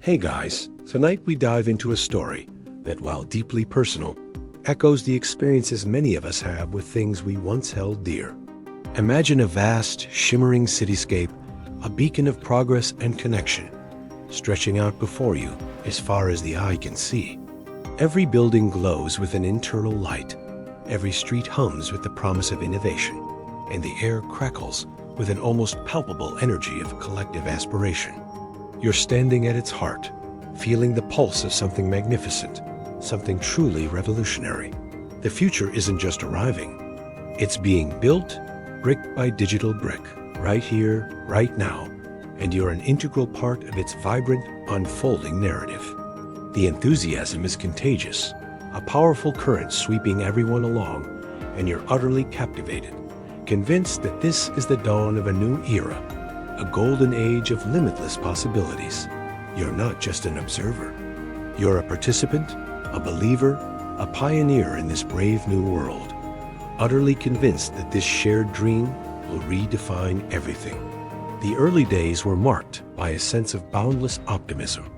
Hey guys, tonight we dive into a story that, while deeply personal, echoes the experiences many of us have with things we once held dear. Imagine a vast, shimmering cityscape, a beacon of progress and connection, stretching out before you as far as the eye can see. Every building glows with an internal light, every street hums with the promise of innovation, and the air crackles with an almost palpable energy of collective aspiration. You're standing at its heart, feeling the pulse of something magnificent, something truly revolutionary. The future isn't just arriving, it's being built brick by digital brick, right here, right now, and you're an integral part of its vibrant, unfolding narrative. The enthusiasm is contagious, a powerful current sweeping everyone along, and you're utterly captivated, convinced that this is the dawn of a new era, a golden age of limitless possibilities. You're not just an observer. You're a participant, a believer, a pioneer in this brave new world, utterly convinced that this shared dream will redefine everything. The early days were marked by a sense of boundless optimism,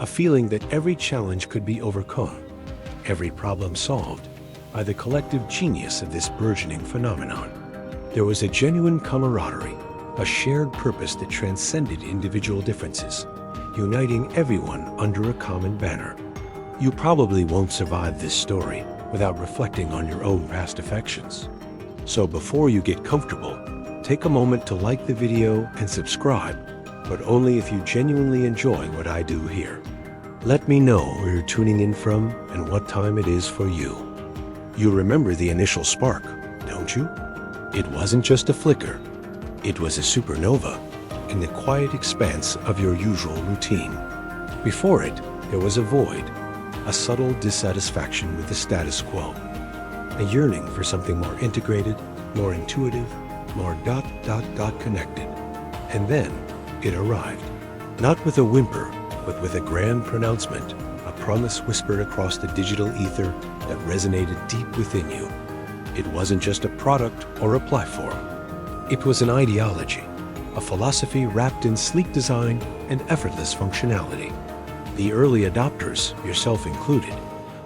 a feeling that every challenge could be overcome, every problem solved by the collective genius of this burgeoning phenomenon. There was a genuine camaraderie, a shared purpose that transcended individual differences, uniting everyone under a common banner. You probably won't survive this story without reflecting on your own past affections. So before you get comfortable, take a moment to like the video and subscribe, but only if you genuinely enjoy what I do here. Let me know where you're tuning in from and what time it is for you. You remember the initial spark, don't you? It wasn't just a flicker. It was a supernova in the quiet expanse of your usual routine. Before it, there was a void, a subtle dissatisfaction with the status quo, a yearning for something more integrated, more intuitive, more connected. And then it arrived, not with a whimper, but with a grand pronouncement, a promise whispered across the digital ether that resonated deep within you. It wasn't just a product or a platform. It was an ideology, a philosophy wrapped in sleek design and effortless functionality. The early adopters, yourself included,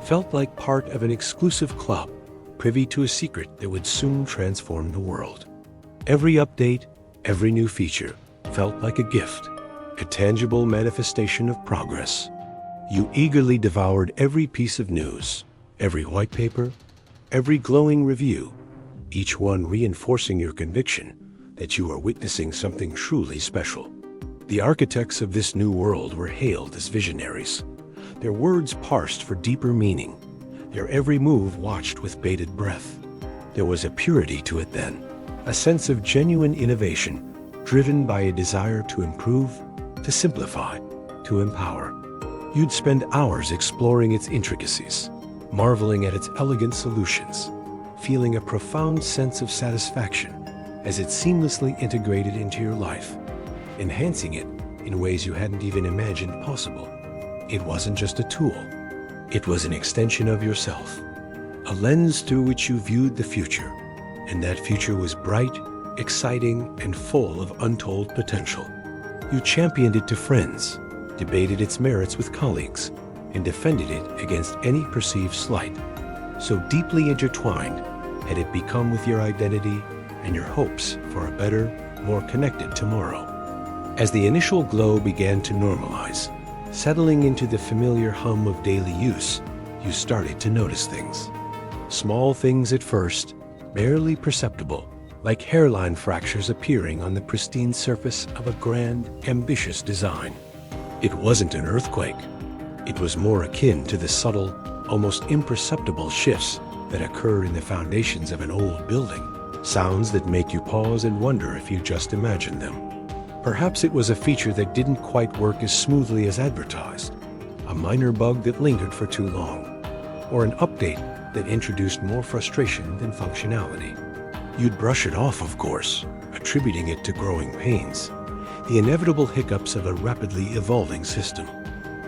felt like part of an exclusive club, privy to a secret that would soon transform the world. Every update, every new feature felt like a gift, a tangible manifestation of progress. You eagerly devoured every piece of news, every white paper, every glowing review, each one reinforcing your conviction that you are witnessing something truly special. The architects of this new world were hailed as visionaries, their words parsed for deeper meaning, their every move watched with bated breath. There was a purity to it then, a sense of genuine innovation, driven by a desire to improve, to simplify, to empower. You'd spend hours exploring its intricacies, marveling at its elegant solutions, feeling a profound sense of satisfaction as it seamlessly integrated into your life, enhancing it in ways you hadn't even imagined possible. It wasn't just a tool. It was an extension of yourself, a lens through which you viewed the future, and that future was bright, exciting, and full of untold potential. You championed it to friends, debated its merits with colleagues, and defended it against any perceived slight. So deeply intertwined had it become with your identity and your hopes for a better, more connected tomorrow. As the initial glow began to normalize, settling into the familiar hum of daily use, you started to notice things. Small things at first, barely perceptible, like hairline fractures appearing on the pristine surface of a grand, ambitious design. It wasn't an earthquake. It was more akin to the subtle, almost imperceptible shifts that occur in the foundations of an old building, sounds that make you pause and wonder if you just imagined them. Perhaps it was a feature that didn't quite work as smoothly as advertised, a minor bug that lingered for too long, or an update that introduced more frustration than functionality. You'd brush it off, of course, attributing it to growing pains, the inevitable hiccups of a rapidly evolving system.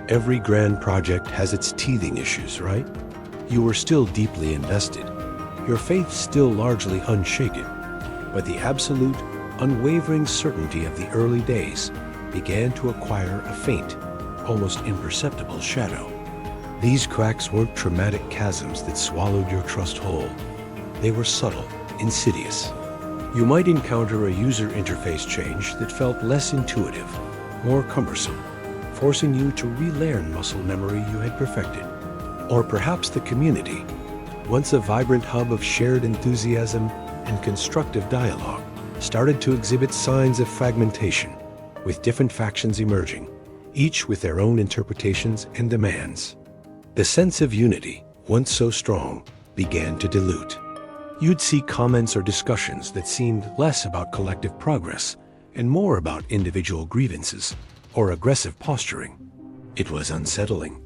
Every grand project has its teething issues, right? You were still deeply invested, your faith still largely unshaken, but the absolute, unwavering certainty of the early days began to acquire a faint, almost imperceptible shadow. These cracks weren't traumatic chasms that swallowed your trust whole. They were subtle, insidious. You might encounter a user interface change that felt less intuitive, more cumbersome, forcing you to relearn muscle memory you had perfected. Or perhaps the community, once a vibrant hub of shared enthusiasm and constructive dialogue, started to exhibit signs of fragmentation, with different factions emerging, each with their own interpretations and demands. The sense of unity, once so strong, began to dilute. You'd see comments or discussions that seemed less about collective progress and more about individual grievances or aggressive posturing. It was unsettling.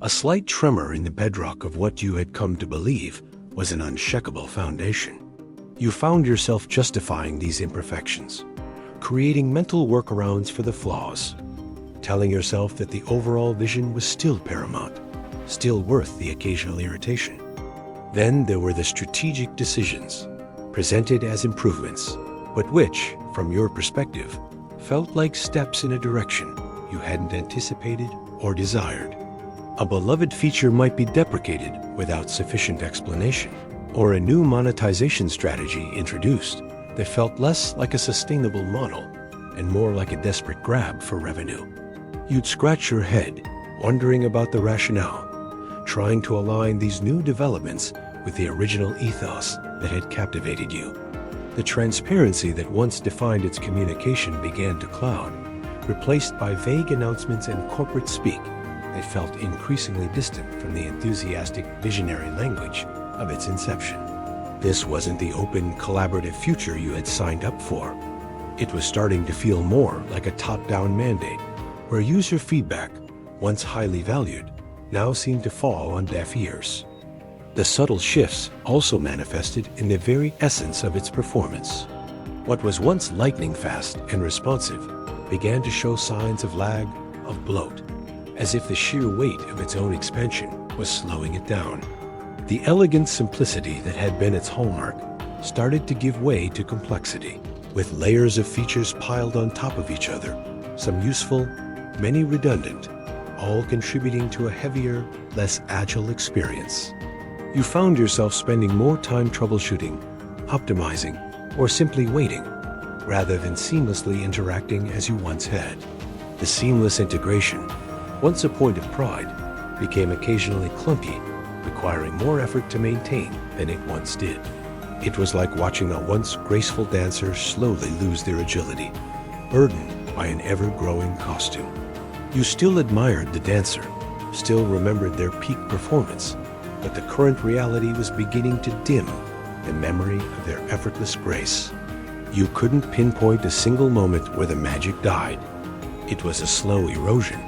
A slight tremor in the bedrock of what you had come to believe was an unshakable foundation. You found yourself justifying these imperfections, creating mental workarounds for the flaws, telling yourself that the overall vision was still paramount, still worth the occasional irritation. Then there were the strategic decisions, presented as improvements, but which, from your perspective, felt like steps in a direction you hadn't anticipated or desired. A beloved feature might be deprecated without sufficient explanation, or a new monetization strategy introduced that felt less like a sustainable model and more like a desperate grab for revenue. You'd scratch your head, wondering about the rationale, trying to align these new developments with the original ethos that had captivated you. The transparency that once defined its communication began to cloud, replaced by vague announcements and corporate speak that felt increasingly distant from the enthusiastic, visionary language of its inception. This wasn't the open, collaborative future you had signed up for. It was starting to feel more like a top-down mandate, where user feedback, once highly valued, now seemed to fall on deaf ears. The subtle shifts also manifested in the very essence of its performance. What was once lightning-fast and responsive began to show signs of lag, of bloat, as if the sheer weight of its own expansion was slowing it down. The elegant simplicity that had been its hallmark started to give way to complexity, with layers of features piled on top of each other, some useful, many redundant, all contributing to a heavier, less agile experience. You found yourself spending more time troubleshooting, optimizing, or simply waiting, rather than seamlessly interacting as you once had. The seamless integration, once a point of pride, became occasionally clunky, requiring more effort to maintain than it once did. It was like watching a once graceful dancer slowly lose their agility, burdened by an ever-growing costume. You still admired the dancer, still remembered their peak performance, but the current reality was beginning to dim the memory of their effortless grace. You couldn't pinpoint a single moment where the magic died. It was a slow erosion,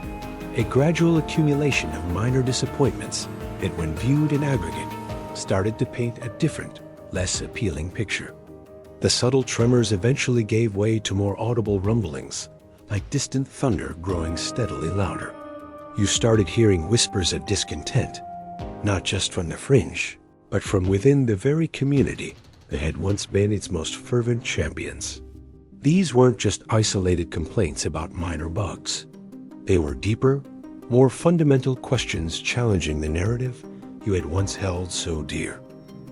a gradual accumulation of minor disappointments that, when viewed in aggregate, started to paint a different, less appealing picture. The subtle tremors eventually gave way to more audible rumblings, like distant thunder growing steadily louder. You started hearing whispers of discontent, not just from the fringe, but from within the very community that had once been its most fervent champions. These weren't just isolated complaints about minor bugs. They were deeper, more fundamental questions challenging the narrative you had once held so dear.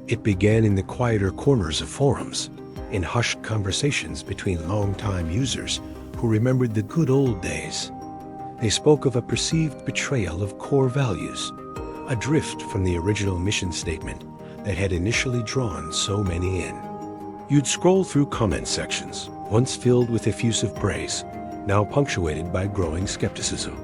It began in the quieter corners of forums, in hushed conversations between longtime users who remembered the good old days. They spoke of a perceived betrayal of core values, a drift from the original mission statement that had initially drawn so many in. You'd scroll through comment sections, once filled with effusive praise, now punctuated by growing skepticism.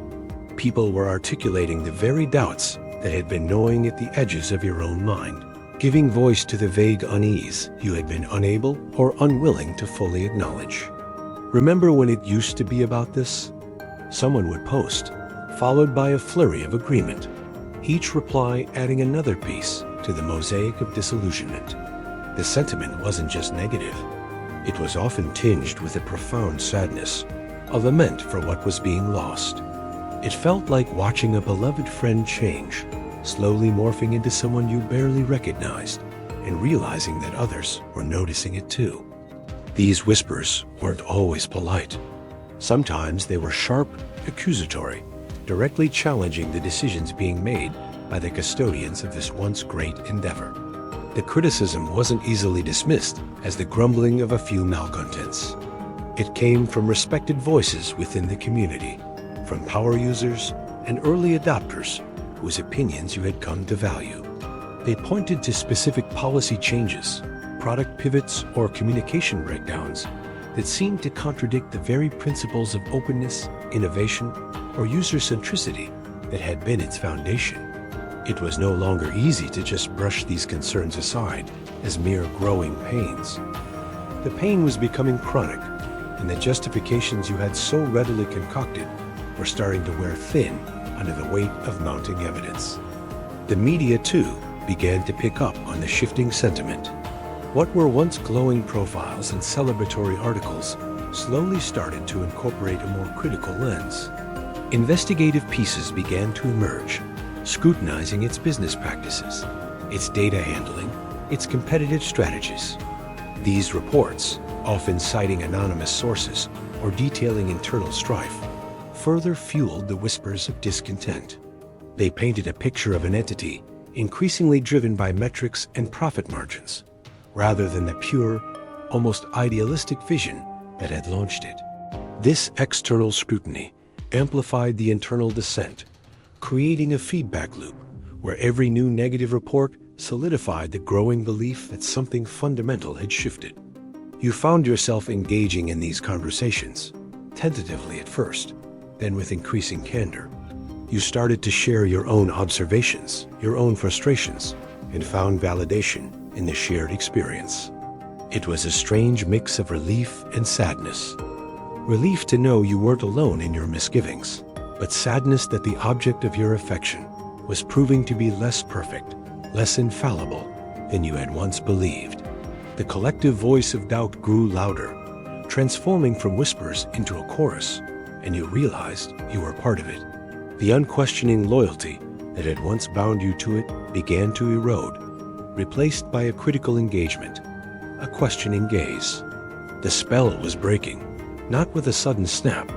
People were articulating the very doubts that had been gnawing at the edges of your own mind, giving voice to the vague unease you had been unable or unwilling to fully acknowledge. Remember when it used to be about this? Someone would post, followed by a flurry of agreement, each reply adding another piece to the mosaic of disillusionment. The sentiment wasn't just negative. It was often tinged with a profound sadness, a lament for what was being lost. It felt like watching a beloved friend change, slowly morphing into someone you barely recognized, and realizing that others were noticing it too. These whispers weren't always polite. Sometimes they were sharp, accusatory, directly challenging the decisions being made by the custodians of this once great endeavor. The criticism wasn't easily dismissed as the grumbling of a few malcontents. It came from respected voices within the community, from power users and early adopters whose opinions you had come to value. They pointed to specific policy changes, product pivots, or communication breakdowns that seemed to contradict the very principles of openness, innovation, or user centricity that had been its foundation. It was no longer easy to just brush these concerns aside as mere growing pains. The pain was becoming chronic, and the justifications you had so readily concocted were starting to wear thin under the weight of mounting evidence. The media, too, began to pick up on the shifting sentiment. What were once glowing profiles and celebratory articles slowly started to incorporate a more critical lens. Investigative pieces began to emerge, scrutinizing its business practices, its data handling, its competitive strategies. These reports, often citing anonymous sources or detailing internal strife, further fueled the whispers of discontent. They painted a picture of an entity increasingly driven by metrics and profit margins, rather than the pure, almost idealistic vision that had launched it. This external scrutiny amplified the internal dissent, creating a feedback loop where every new negative report solidified the growing belief that something fundamental had shifted. You found yourself engaging in these conversations, tentatively at first, then with increasing candor. You started to share your own observations, your own frustrations, and found validation in the shared experience. It was a strange mix of relief and sadness. Relief to know you weren't alone in your misgivings, but sadness that the object of your affection was proving to be less perfect, less infallible than you had once believed. The collective voice of doubt grew louder, transforming from whispers into a chorus, and you realized you were part of it. The unquestioning loyalty that had once bound you to it began to erode, replaced by a critical engagement, a questioning gaze. The spell was breaking, not with a sudden snap,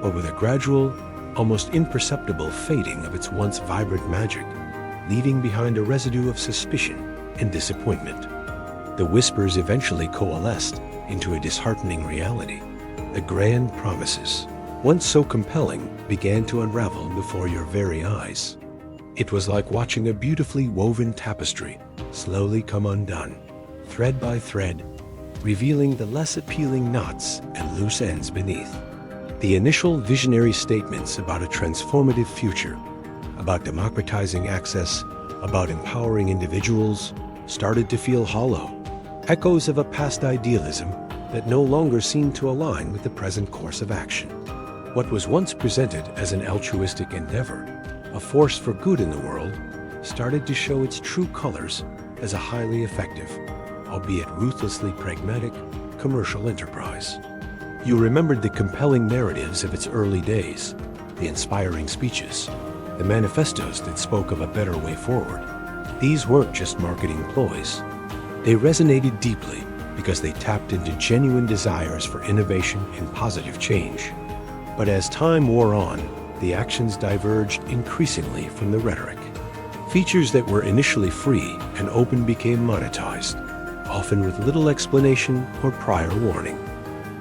but with a gradual, almost imperceptible fading of its once vibrant magic, leaving behind a residue of suspicion and disappointment. The whispers eventually coalesced into a disheartening reality. The grand promises, once so compelling, began to unravel before your very eyes. It was like watching a beautifully woven tapestry slowly come undone, thread by thread, revealing the less appealing knots and loose ends beneath. The initial visionary statements about a transformative future, about democratizing access, about empowering individuals, started to feel hollow, echoes of a past idealism that no longer seemed to align with the present course of action. What was once presented as an altruistic endeavor, a force for good in the world, started to show its true colors as a highly effective, albeit ruthlessly pragmatic, commercial enterprise. You remembered the compelling narratives of its early days, the inspiring speeches, the manifestos that spoke of a better way forward. These weren't just marketing ploys. They resonated deeply because they tapped into genuine desires for innovation and positive change. But as time wore on, the actions diverged increasingly from the rhetoric. Features that were initially free and open became monetized, often with little explanation or prior warning.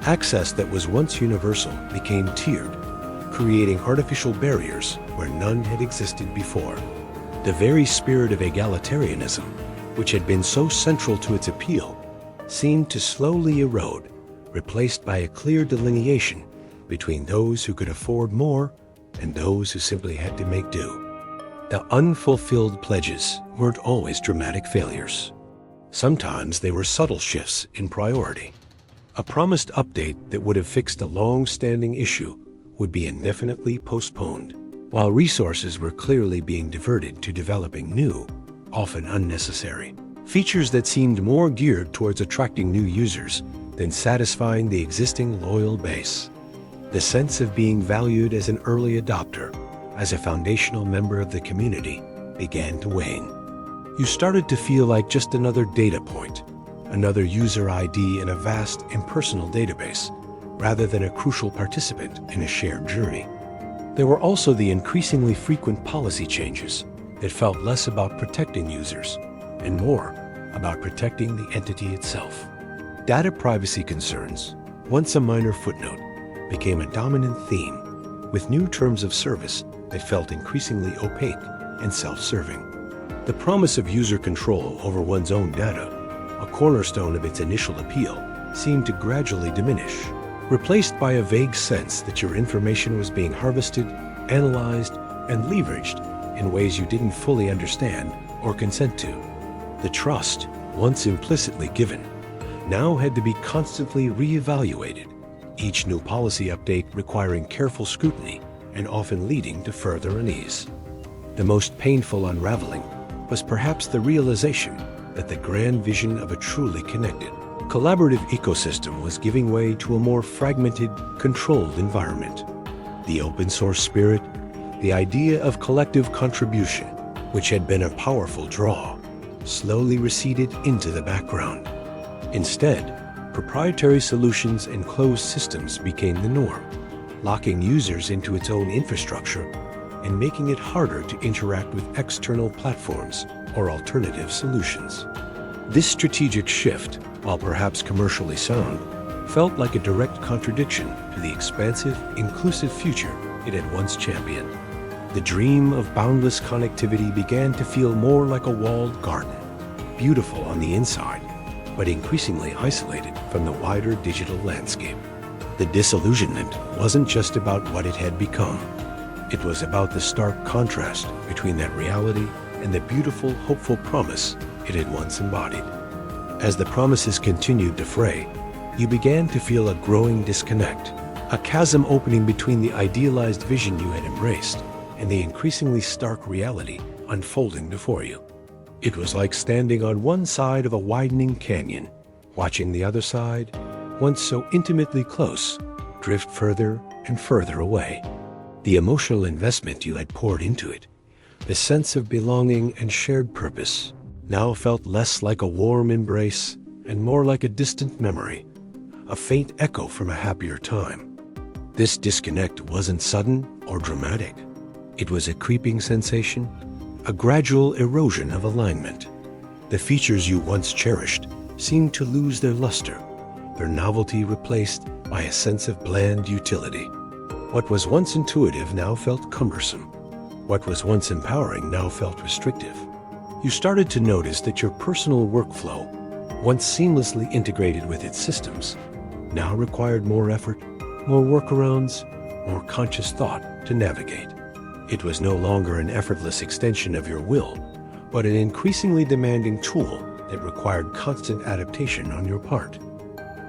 Access that was once universal became tiered, creating artificial barriers where none had existed before. The very spirit of egalitarianism, which had been so central to its appeal, seemed to slowly erode, replaced by a clear delineation between those who could afford more and those who simply had to make do. The unfulfilled pledges weren't always dramatic failures. Sometimes they were subtle shifts in priority. A promised update that would have fixed a long-standing issue would be indefinitely postponed, while resources were clearly being diverted to developing new, often unnecessary, features that seemed more geared towards attracting new users than satisfying the existing loyal base. The sense of being valued as an early adopter, as a foundational member of the community, began to wane. You started to feel like just another data point, another user ID in a vast, impersonal database, rather than a crucial participant in a shared journey. There were also the increasingly frequent policy changes that felt less about protecting users and more about protecting the entity itself. Data privacy concerns, once a minor footnote, became a dominant theme, with new terms of service that felt increasingly opaque and self-serving. The promise of user control over one's own data, a cornerstone of its initial appeal, seemed to gradually diminish, replaced by a vague sense that your information was being harvested, analyzed, and leveraged in ways you didn't fully understand or consent to. The trust, once implicitly given, now had to be constantly re-evaluated, each new policy update requiring careful scrutiny and often leading to further unease. The most painful unraveling was perhaps the realization that the grand vision of a truly connected, collaborative ecosystem was giving way to a more fragmented, controlled environment. The open source spirit, the idea of collective contribution, which had been a powerful draw, slowly receded into the background. Instead, proprietary solutions and closed systems became the norm, locking users into its own infrastructure and making it harder to interact with external platforms or alternative solutions. This strategic shift, while perhaps commercially sound, felt like a direct contradiction to the expansive, inclusive future it had once championed. The dream of boundless connectivity began to feel more like a walled garden, beautiful on the inside, but increasingly isolated from the wider digital landscape. The disillusionment wasn't just about what it had become. It was about the stark contrast between that reality and the beautiful, hopeful promise it had once embodied. As the promises continued to fray, you began to feel a growing disconnect, a chasm opening between the idealized vision you had embraced and the increasingly stark reality unfolding before you. It was like standing on one side of a widening canyon, watching the other side, once so intimately close, drift further and further away. The emotional investment you had poured into it, the sense of belonging and shared purpose, now felt less like a warm embrace and more like a distant memory, a faint echo from a happier time. This disconnect wasn't sudden or dramatic. It was a creeping sensation, a gradual erosion of alignment. The features you once cherished seemed to lose their luster, their novelty replaced by a sense of bland utility. What was once intuitive now felt cumbersome. What was once empowering now felt restrictive. You started to notice that your personal workflow, once seamlessly integrated with its systems, now required more effort, more workarounds, more conscious thought to navigate. It was no longer an effortless extension of your will, but an increasingly demanding tool that required constant adaptation on your part.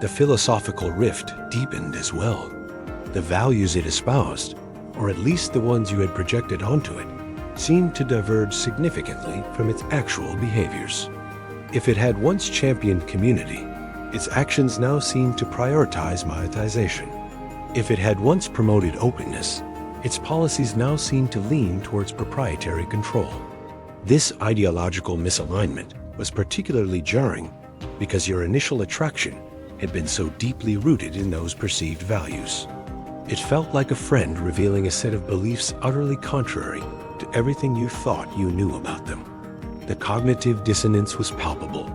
The philosophical rift deepened as well. The values it espoused, or at least the ones you had projected onto it, seemed to diverge significantly from its actual behaviors. If it had once championed community, its actions now seemed to prioritize monetization. If it had once promoted openness, its policies now seemed to lean towards proprietary control. This ideological misalignment was particularly jarring because your initial attraction had been so deeply rooted in those perceived values. It felt like a friend revealing a set of beliefs utterly contrary to everything you thought you knew about them. The cognitive dissonance was palpable,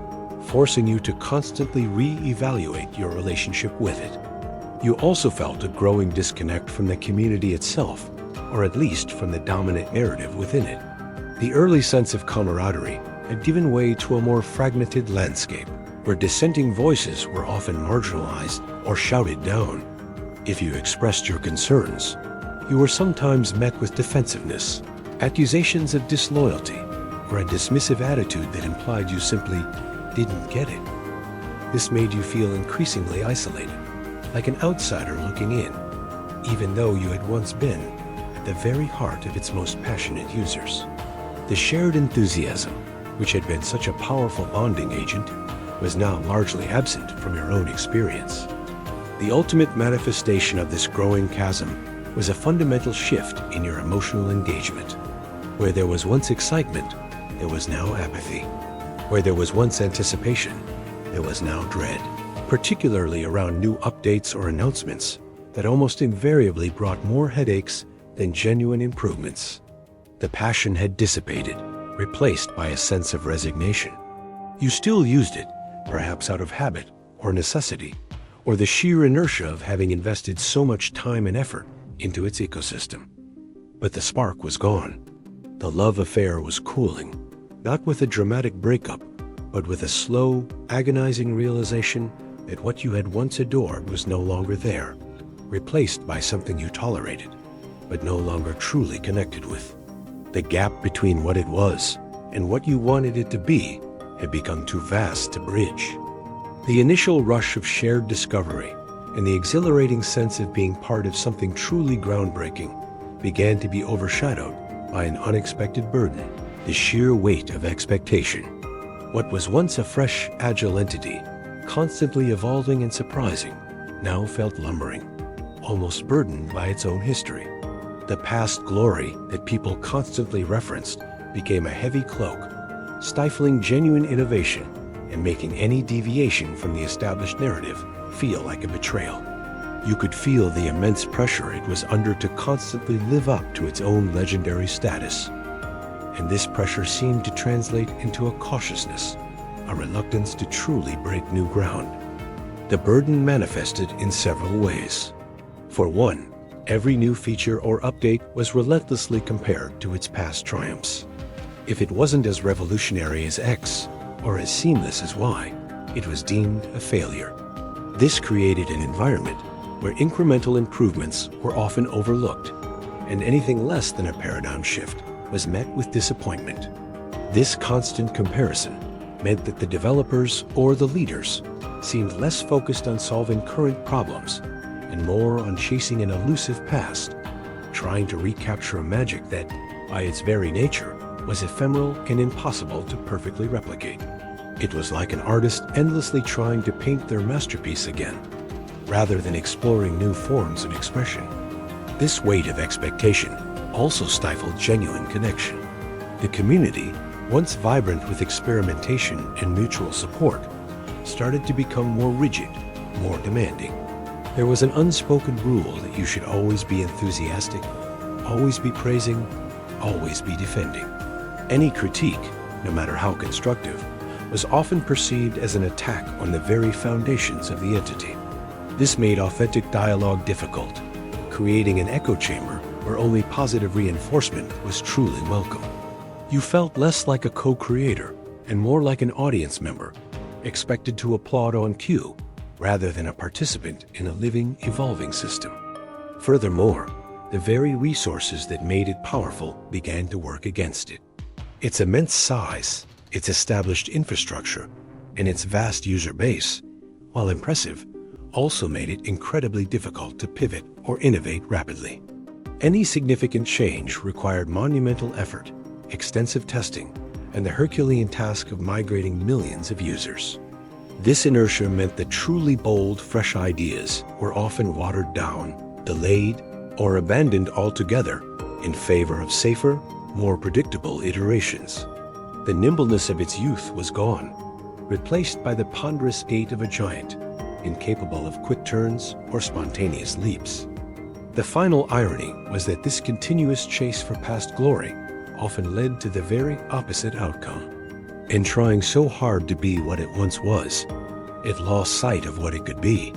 forcing you to constantly re-evaluate your relationship with it. You also felt a growing disconnect from the community itself, or at least from the dominant narrative within it. The early sense of camaraderie had given way to a more fragmented landscape, where dissenting voices were often marginalized or shouted down. If you expressed your concerns, you were sometimes met with defensiveness, accusations of disloyalty, or a dismissive attitude that implied you simply didn't get it. This made you feel increasingly isolated, like an outsider looking in, even though you had once been at the very heart of its most passionate users. The shared enthusiasm, which had been such a powerful bonding agent, was now largely absent from your own experience. The ultimate manifestation of this growing chasm was a fundamental shift in your emotional engagement. Where there was once excitement, there was now apathy. Where there was once anticipation, there was now dread, particularly around new updates or announcements that almost invariably brought more headaches than genuine improvements. The passion had dissipated, replaced by a sense of resignation. You still used it, perhaps out of habit or necessity, or the sheer inertia of having invested so much time and effort into its ecosystem. But the spark was gone. The love affair was cooling, not with a dramatic breakup, but with a slow, agonizing realization that what you had once adored was no longer there, replaced by something you tolerated, but no longer truly connected with. The gap between what it was and what you wanted it to be had become too vast to bridge. The initial rush of shared discovery and the exhilarating sense of being part of something truly groundbreaking began to be overshadowed by an unexpected burden, the sheer weight of expectation. What was once a fresh, agile entity, constantly evolving and surprising, now felt lumbering, almost burdened by its own history. The past glory that people constantly referenced became a heavy cloak, stifling genuine innovation and making any deviation from the established narrative feel like a betrayal. You could feel the immense pressure it was under to constantly live up to its own legendary status. And this pressure seemed to translate into a cautiousness, a reluctance to truly break new ground. The burden manifested in several ways. For one, every new feature or update was relentlessly compared to its past triumphs. If it wasn't as revolutionary as X or as seamless as Y, it was deemed a failure. This created an environment where incremental improvements were often overlooked, and anything less than a paradigm shift was met with disappointment. This constant comparison meant that the developers or the leaders seemed less focused on solving current problems and more on chasing an elusive past, trying to recapture a magic that, by its very nature, was ephemeral and impossible to perfectly replicate. It was like an artist endlessly trying to paint their masterpiece again, rather than exploring new forms of expression. This weight of expectation also stifled genuine connection. The community, once vibrant with experimentation and mutual support, started to become more rigid, more demanding. There was an unspoken rule that you should always be enthusiastic, always be praising, always be defending. Any critique, no matter how constructive, was often perceived as an attack on the very foundations of the entity. This made authentic dialogue difficult, creating an echo chamber where only positive reinforcement was truly welcome. You felt less like a co-creator and more like an audience member, expected to applaud on cue, rather than a participant in a living, evolving system. Furthermore, the very resources that made it powerful began to work against it. Its immense size, its established infrastructure, and its vast user base, while impressive, also made it incredibly difficult to pivot or innovate rapidly. Any significant change required monumental effort, extensive testing, and the Herculean task of migrating millions of users. This inertia meant that truly bold, fresh ideas were often watered down, delayed, or abandoned altogether in favor of safer, more predictable iterations. The nimbleness of its youth was gone, replaced by the ponderous gait of a giant, incapable of quick turns or spontaneous leaps. The final irony was that this continuous chase for past glory often led to the very opposite outcome. In trying so hard to be what it once was, it lost sight of what it could be.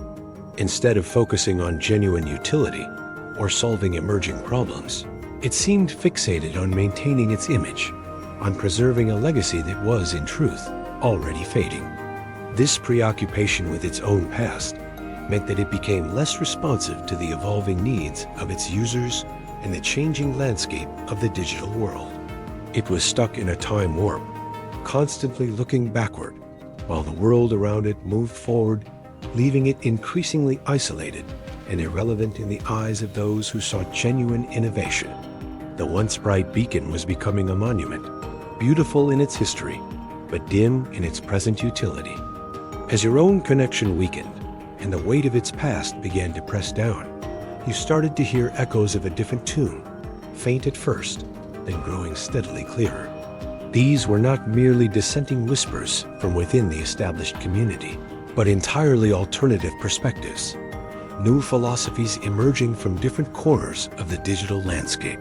Instead of focusing on genuine utility or solving emerging problems, it seemed fixated on maintaining its image, on preserving a legacy that was, in truth, already fading. This preoccupation with its own past meant that it became less responsive to the evolving needs of its users and the changing landscape of the digital world. It was stuck in a time warp, constantly looking backward, while the world around it moved forward, leaving it increasingly isolated and irrelevant in the eyes of those who sought genuine innovation. The once bright beacon was becoming a monument, beautiful in its history, but dim in its present utility. As your own connection weakened and the weight of its past began to press down, you started to hear echoes of a different tune, faint at first, then growing steadily clearer. These were not merely dissenting whispers from within the established community, but entirely alternative perspectives, new philosophies emerging from different corners of the digital landscape.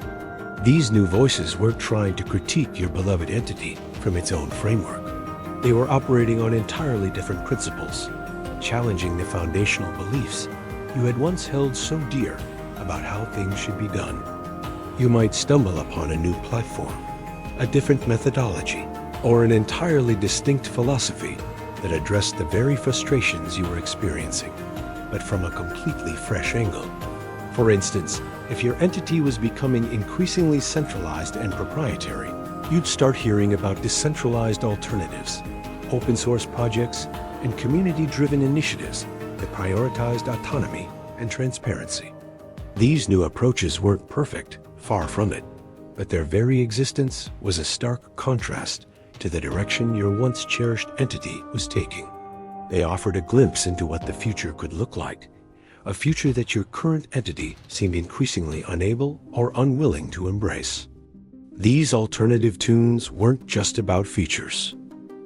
These new voices weren't trying to critique your beloved entity from its own framework. They were operating on entirely different principles, challenging the foundational beliefs you had once held so dear about how things should be done. You might stumble upon a new platform, a different methodology, or an entirely distinct philosophy that addressed the very frustrations you were experiencing, but from a completely fresh angle. For instance, if your entity was becoming increasingly centralized and proprietary, you'd start hearing about decentralized alternatives, open source projects, and community-driven initiatives that prioritized autonomy and transparency. These new approaches weren't perfect, far from it, but their very existence was a stark contrast to the direction your once cherished entity was taking. They offered a glimpse into what the future could look like, a future that your current entity seemed increasingly unable or unwilling to embrace. These alternative tunes weren't just about features.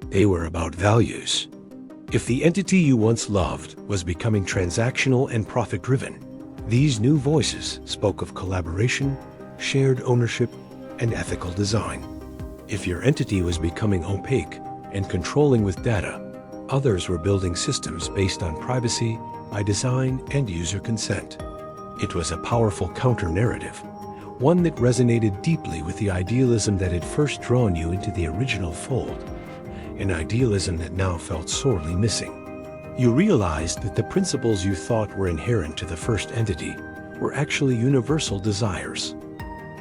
They were about values. If the entity you once loved was becoming transactional and profit-driven, these new voices spoke of collaboration, shared ownership, and ethical design. If your entity was becoming opaque and controlling with data, others were building systems based on privacy by design and user consent. It was a powerful counter-narrative, one that resonated deeply with the idealism that had first drawn you into the original fold, an idealism that now felt sorely missing. You realized that the principles you thought were inherent to the first entity were actually universal desires,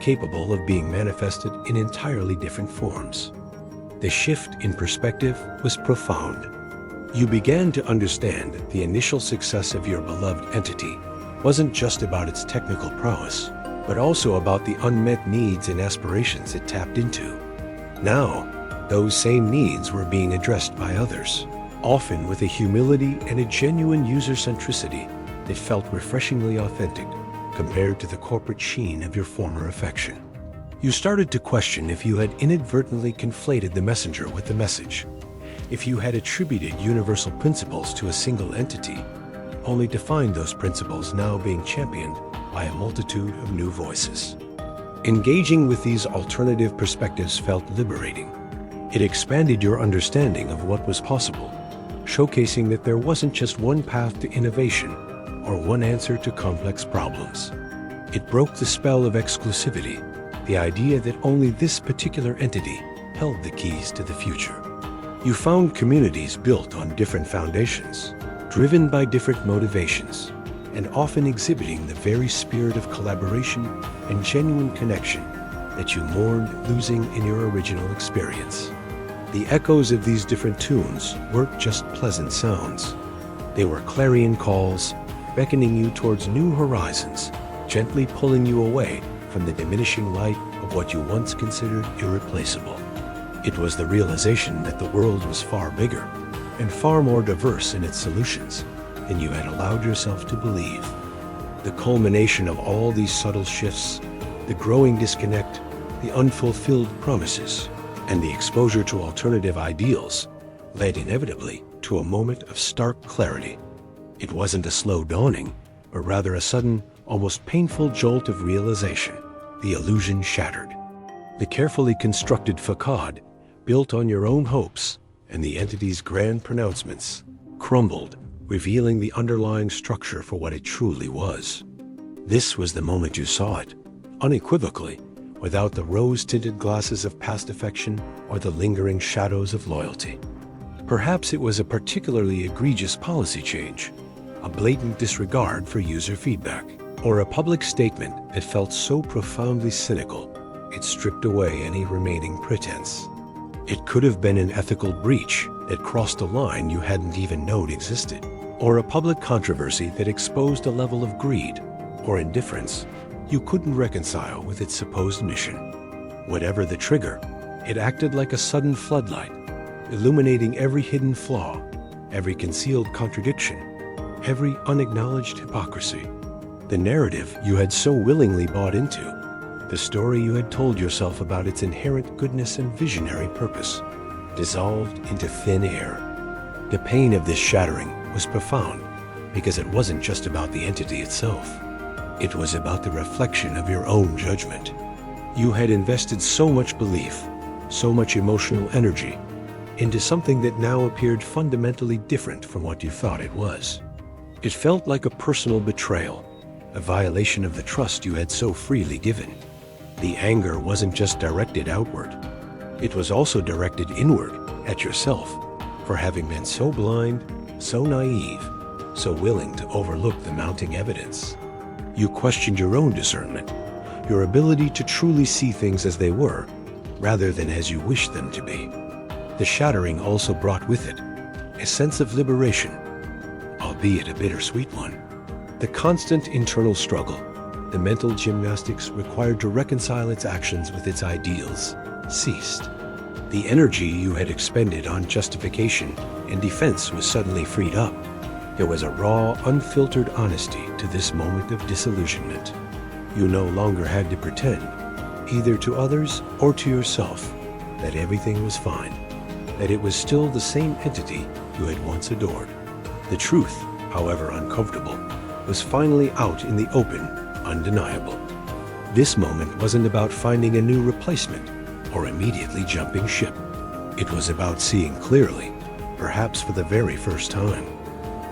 capable of being manifested in entirely different forms. The shift in perspective was profound. You began to understand that the initial success of your beloved entity wasn't just about its technical prowess, but also about the unmet needs and aspirations it tapped into. Now, those same needs were being addressed by others, often with a humility and a genuine user centricity that felt refreshingly authentic compared to the corporate sheen of your former affection. You started to question if you had inadvertently conflated the messenger with the message, if you had attributed universal principles to a single entity, only to find those principles now being championed by a multitude of new voices. Engaging with these alternative perspectives felt liberating. It expanded your understanding of what was possible, showcasing that there wasn't just one path to innovation or one answer to complex problems. It broke the spell of exclusivity, the idea that only this particular entity held the keys to the future. You found communities built on different foundations, driven by different motivations, and often exhibiting the very spirit of collaboration and genuine connection that you mourned losing in your original experience. The echoes of these different tunes weren't just pleasant sounds. They were clarion calls, beckoning you towards new horizons, gently pulling you away from the diminishing light of what you once considered irreplaceable. It was the realization that the world was far bigger and far more diverse in its solutions than you had allowed yourself to believe. The culmination of all these subtle shifts, the growing disconnect, the unfulfilled promises, and the exposure to alternative ideals led inevitably to a moment of stark clarity. It wasn't a slow dawning, but rather a sudden, almost painful jolt of realization. The illusion shattered. The carefully constructed facade, built on your own hopes and the entity's grand pronouncements, crumbled, revealing the underlying structure for what it truly was. This was the moment you saw it, unequivocally, without the rose-tinted glasses of past affection or the lingering shadows of loyalty. Perhaps it was a particularly egregious policy change, a blatant disregard for user feedback, or a public statement that felt so profoundly cynical it stripped away any remaining pretense. It could have been an ethical breach that crossed a line you hadn't even known existed, or a public controversy that exposed a level of greed or indifference you couldn't reconcile with its supposed mission. Whatever the trigger, it acted like a sudden floodlight, illuminating every hidden flaw, every concealed contradiction, every unacknowledged hypocrisy. The narrative you had so willingly bought into, the story you had told yourself about its inherent goodness and visionary purpose, dissolved into thin air. The pain of this shattering was profound, because it wasn't just about the entity itself. It was about the reflection of your own judgment. You had invested so much belief, so much emotional energy, into something that now appeared fundamentally different from what you thought it was. It felt like a personal betrayal, a violation of the trust you had so freely given. The anger wasn't just directed outward. It was also directed inward, at yourself, for having been so blind, so naive, so willing to overlook the mounting evidence. You questioned your own discernment, your ability to truly see things as they were, rather than as you wished them to be. The shattering also brought with it a sense of liberation, albeit a bittersweet one. The constant internal struggle, the mental gymnastics required to reconcile its actions with its ideals, ceased. The energy you had expended on justification and defense was suddenly freed up. There was a raw, unfiltered honesty to this moment of disillusionment. You no longer had to pretend, either to others or to yourself, that everything was fine, that it was still the same entity you had once adored. The truth, however uncomfortable, was finally out in the open, undeniable. This moment wasn't about finding a new replacement or immediately jumping ship. It was about seeing clearly, perhaps for the very first time.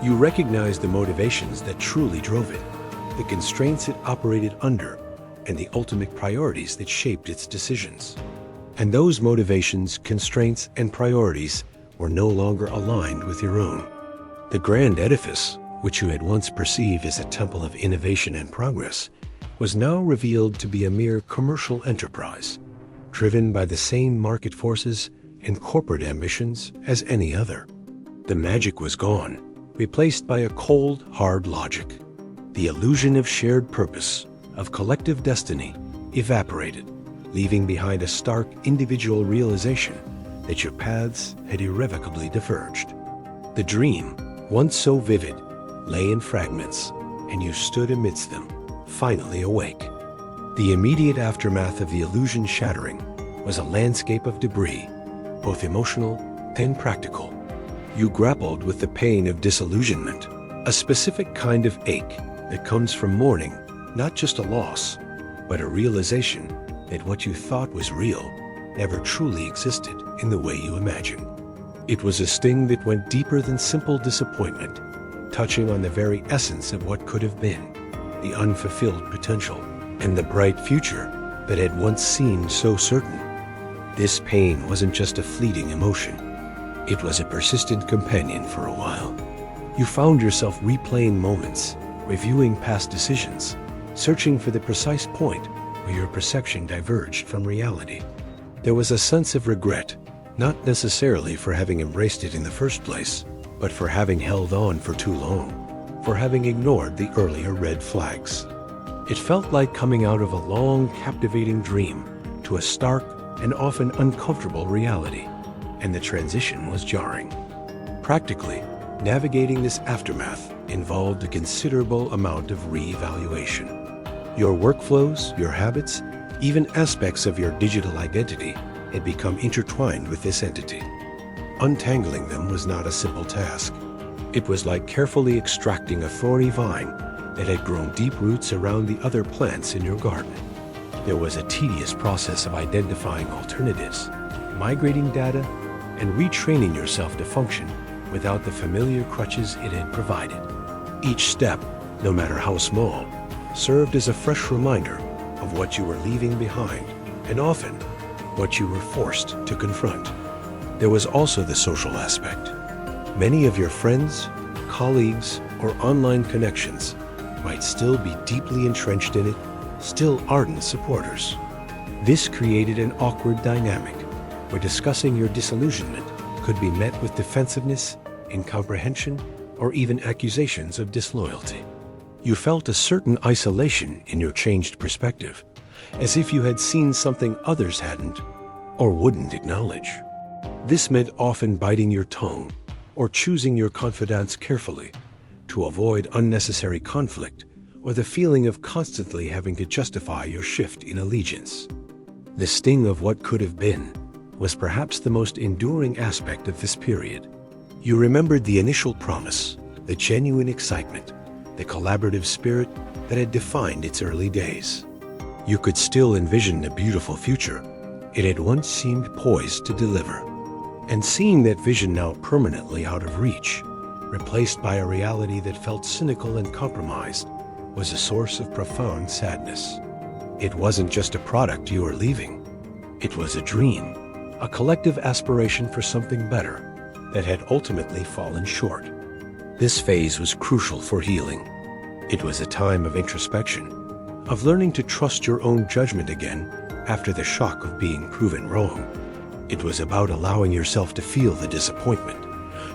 You recognized the motivations that truly drove it, the constraints it operated under, and the ultimate priorities that shaped its decisions. And those motivations, constraints, and priorities were no longer aligned with your own. The grand edifice, which you had once perceived as a temple of innovation and progress, was now revealed to be a mere commercial enterprise, driven by the same market forces and corporate ambitions as any other. The magic was gone, replaced by a cold, hard logic. The illusion of shared purpose, of collective destiny, evaporated, leaving behind a stark individual realization that your paths had irrevocably diverged. The dream, once so vivid, lay in fragments, and you stood amidst them, finally awake. The immediate aftermath of the illusion shattering was a landscape of debris, both emotional and practical. You grappled with the pain of disillusionment, a specific kind of ache that comes from mourning not just a loss, but a realization that what you thought was real never truly existed in the way you imagined. It was a sting that went deeper than simple disappointment, touching on the very essence of what could have been, the unfulfilled potential, and the bright future that had once seemed so certain. This pain wasn't just a fleeting emotion. It was a persistent companion for a while. You found yourself replaying moments, reviewing past decisions, searching for the precise point where your perception diverged from reality. There was a sense of regret, not necessarily for having embraced it in the first place, but for having held on for too long, for having ignored the earlier red flags. It felt like coming out of a long, captivating dream to a stark and often uncomfortable reality, and the transition was jarring. Practically, navigating this aftermath involved a considerable amount of re-evaluation. Your workflows, your habits, even aspects of your digital identity had become intertwined with this entity. Untangling them was not a simple task. It was like carefully extracting a thorny vine that had grown deep roots around the other plants in your garden. There was a tedious process of identifying alternatives, migrating data, and retraining yourself to function without the familiar crutches it had provided. Each step, no matter how small, served as a fresh reminder of what you were leaving behind, and often what you were forced to confront. There was also the social aspect. Many of your friends, colleagues, or online connections might still be deeply entrenched in it, still ardent supporters. This created an awkward dynamic where discussing your disillusionment could be met with defensiveness, incomprehension, or even accusations of disloyalty. You felt a certain isolation in your changed perspective, as if you had seen something others hadn't or wouldn't acknowledge. This meant often biting your tongue or choosing your confidants carefully to avoid unnecessary conflict or the feeling of constantly having to justify your shift in allegiance. The sting of what could have been was perhaps the most enduring aspect of this period. You remembered the initial promise, the genuine excitement, the collaborative spirit that had defined its early days. You could still envision the beautiful future it had once seemed poised to deliver. And seeing that vision now permanently out of reach, replaced by a reality that felt cynical and compromised, was a source of profound sadness. It wasn't just a product you were leaving. It was a dream, a collective aspiration for something better that had ultimately fallen short. This phase was crucial for healing. It was a time of introspection, of learning to trust your own judgment again after the shock of being proven wrong. It was about allowing yourself to feel the disappointment,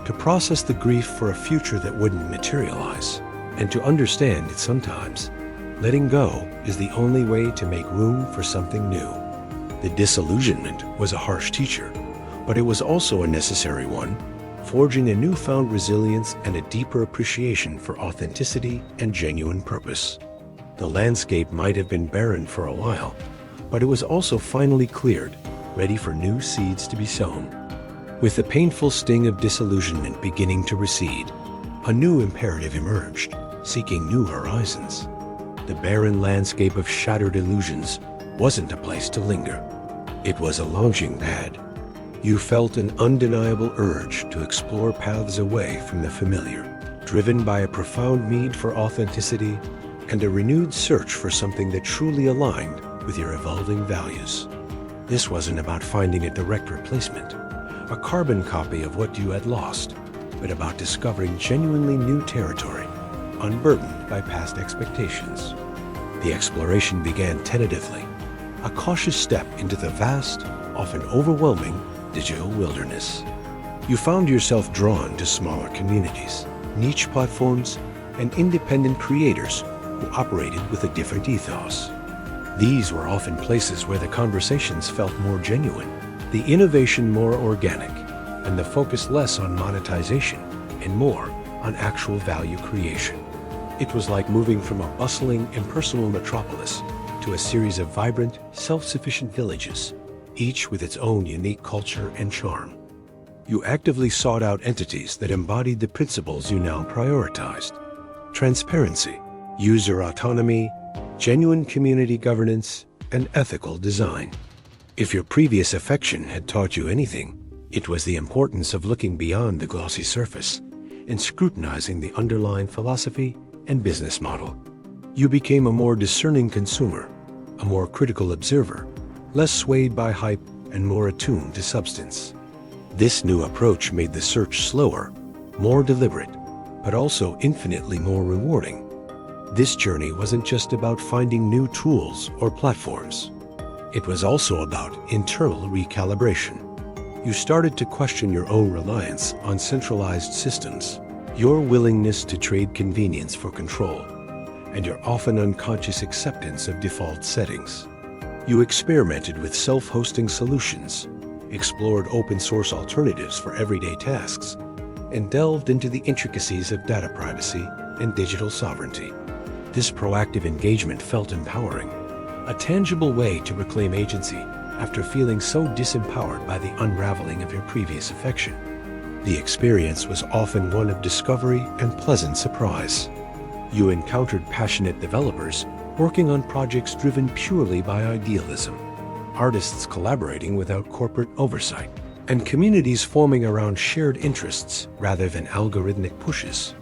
to process the grief for a future that wouldn't materialize, and to understand that sometimes letting go is the only way to make room for something new. The disillusionment was a harsh teacher, but it was also a necessary one, forging a newfound resilience and a deeper appreciation for authenticity and genuine purpose. The landscape might have been barren for a while, but it was also finally cleared, ready for new seeds to be sown. With the painful sting of disillusionment beginning to recede, a new imperative emerged, seeking new horizons. The barren landscape of shattered illusions wasn't a place to linger. It was a launching pad. You felt an undeniable urge to explore paths away from the familiar, driven by a profound need for authenticity and a renewed search for something that truly aligned with your evolving values. This wasn't about finding a direct replacement, a carbon copy of what you had lost, but about discovering genuinely new territory, unburdened by past expectations. The exploration began tentatively, a cautious step into the vast, often overwhelming, digital wilderness. You found yourself drawn to smaller communities, niche platforms, and independent creators who operated with a different ethos. These were often places where the conversations felt more genuine, the innovation more organic, and the focus less on monetization and more on actual value creation. It was like moving from a bustling, impersonal metropolis to a series of vibrant, self-sufficient villages, each with its own unique culture and charm. You actively sought out entities that embodied the principles you now prioritized: transparency, user autonomy, genuine community governance, and ethical design. If your previous affection had taught you anything, it was the importance of looking beyond the glossy surface and scrutinizing the underlying philosophy and business model. You became a more discerning consumer, a more critical observer, less swayed by hype and more attuned to substance. This new approach made the search slower, more deliberate, but also infinitely more rewarding. This journey wasn't just about finding new tools or platforms. It was also about internal recalibration. You started to question your own reliance on centralized systems, your willingness to trade convenience for control, and your often unconscious acceptance of default settings. You experimented with self-hosting solutions, explored open-source alternatives for everyday tasks, and delved into the intricacies of data privacy and digital sovereignty. This proactive engagement felt empowering, a tangible way to reclaim agency after feeling so disempowered by the unraveling of your previous affection. The experience was often one of discovery and pleasant surprise. You encountered passionate developers working on projects driven purely by idealism, artists collaborating without corporate oversight, and communities forming around shared interests rather than algorithmic pushes.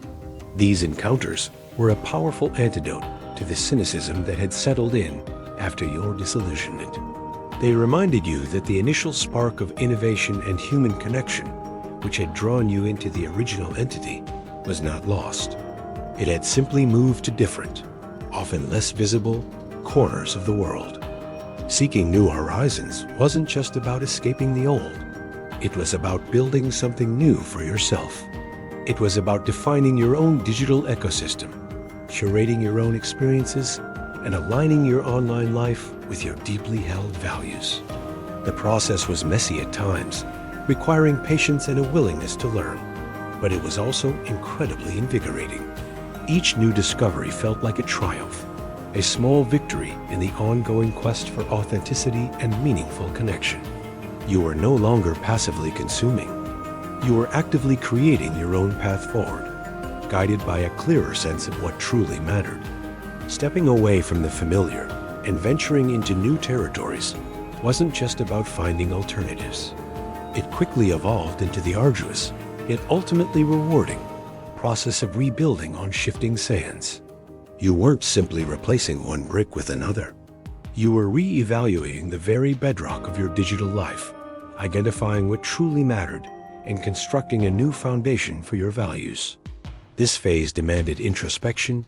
These encounters were a powerful antidote to the cynicism that had settled in after your disillusionment. They reminded you that the initial spark of innovation and human connection, which had drawn you into the original entity, was not lost. It had simply moved to different, often less visible, corners of the world. Seeking new horizons wasn't just about escaping the old. It was about building something new for yourself. It was about defining your own digital ecosystem, curating your own experiences, and aligning your online life with your deeply held values. The process was messy at times, requiring patience and a willingness to learn, but it was also incredibly invigorating. Each new discovery felt like a triumph, a small victory in the ongoing quest for authenticity and meaningful connection. You were no longer passively consuming. You were actively creating your own path forward, guided by a clearer sense of what truly mattered. Stepping away from the familiar and venturing into new territories wasn't just about finding alternatives. It quickly evolved into the arduous, yet ultimately rewarding, process of rebuilding on shifting sands. You weren't simply replacing one brick with another. You were re-evaluating the very bedrock of your digital life, identifying what truly mattered, and constructing a new foundation for your values. This phase demanded introspection,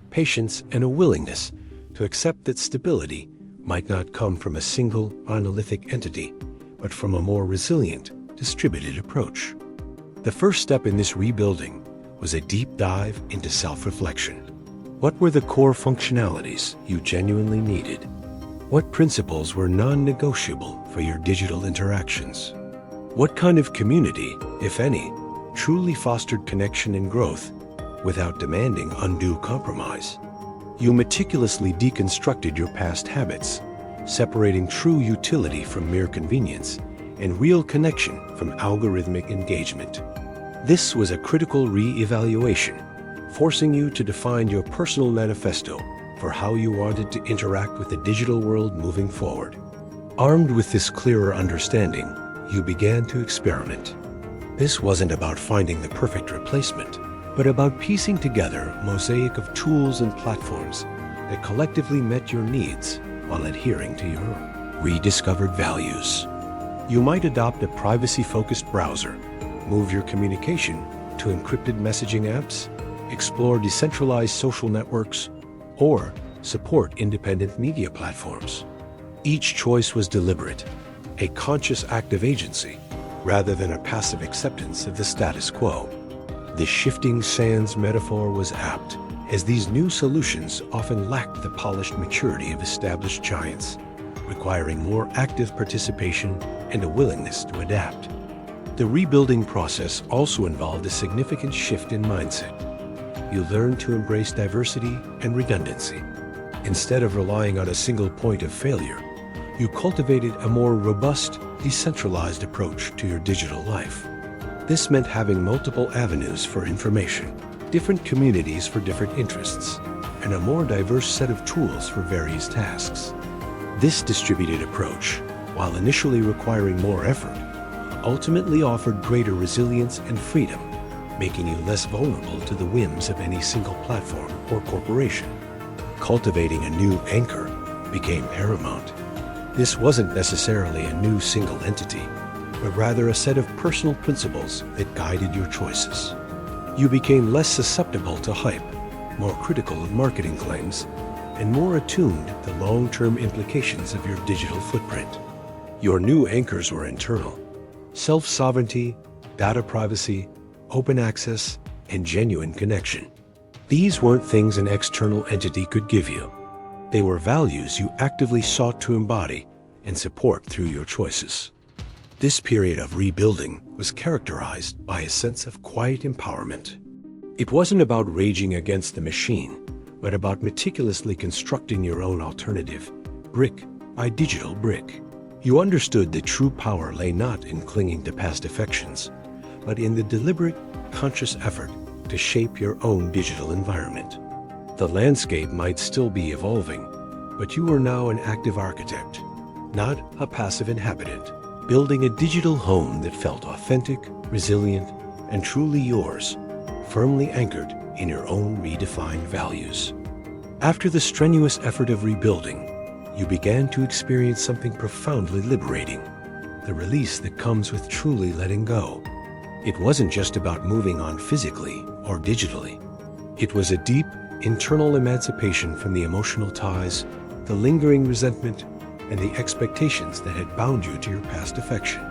patience, and a willingness to accept that stability might not come from a single monolithic entity, but from a more resilient, distributed approach. The first step in this rebuilding was a deep dive into self-reflection. What were the core functionalities you genuinely needed? What principles were non-negotiable for your digital interactions? What kind of community, if any, truly fostered connection and growth without demanding undue compromise? You meticulously deconstructed your past habits, separating true utility from mere convenience and real connection from algorithmic engagement. This was a critical re-evaluation, forcing you to define your personal manifesto for how you wanted to interact with the digital world moving forward. Armed with this clearer understanding, you began to experiment. This wasn't about finding the perfect replacement, but about piecing together a mosaic of tools and platforms that collectively met your needs while adhering to your rediscovered values. You might adopt a privacy-focused browser, move your communication to encrypted messaging apps, explore decentralized social networks, or support independent media platforms. Each choice was deliberate, a conscious act of agency, rather than a passive acceptance of the status quo. The shifting sands metaphor was apt, as these new solutions often lacked the polished maturity of established giants, requiring more active participation and a willingness to adapt. The rebuilding process also involved a significant shift in mindset. You learned to embrace diversity and redundancy. Instead of relying on a single point of failure, you cultivated a more robust, decentralized approach to your digital life. This meant having multiple avenues for information, different communities for different interests, and a more diverse set of tools for various tasks. This distributed approach, while initially requiring more effort, ultimately offered greater resilience and freedom, making you less vulnerable to the whims of any single platform or corporation. Cultivating a new anchor became paramount. This wasn't necessarily a new single entity, but rather a set of personal principles that guided your choices. You became less susceptible to hype, more critical of marketing claims, and more attuned to the long-term implications of your digital footprint. Your new anchors were internal: self-sovereignty, data privacy, open access, and genuine connection. These weren't things an external entity could give you. They were values you actively sought to embody and support through your choices. This period of rebuilding was characterized by a sense of quiet empowerment. It wasn't about raging against the machine, but about meticulously constructing your own alternative, brick by digital brick. You understood that true power lay not in clinging to past affections, but in the deliberate, conscious effort to shape your own digital environment. The landscape might still be evolving, but you were now an active architect, not a passive inhabitant, building a digital home that felt authentic, resilient, and truly yours, firmly anchored in your own redefined values. After the strenuous effort of rebuilding, you began to experience something profoundly liberating, the release that comes with truly letting go. It wasn't just about moving on physically or digitally. It was a deep, internal emancipation from the emotional ties, the lingering resentment, and the expectations that had bound you to your past affection.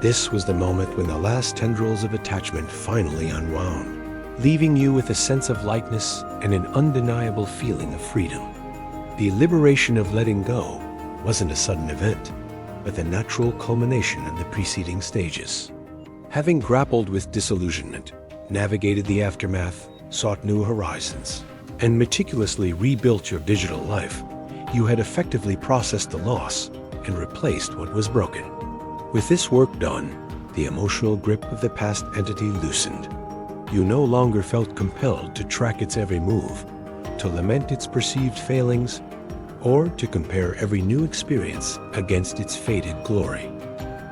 This was the moment when the last tendrils of attachment finally unwound, leaving you with a sense of lightness and an undeniable feeling of freedom. The liberation of letting go wasn't a sudden event, but the natural culmination of the preceding stages. Having grappled with disillusionment, navigated the aftermath, sought new horizons, and meticulously rebuilt your digital life, you had effectively processed the loss and replaced what was broken. With this work done, the emotional grip of the past entity loosened. You no longer felt compelled to track its every move, to lament its perceived failings, or to compare every new experience against its faded glory.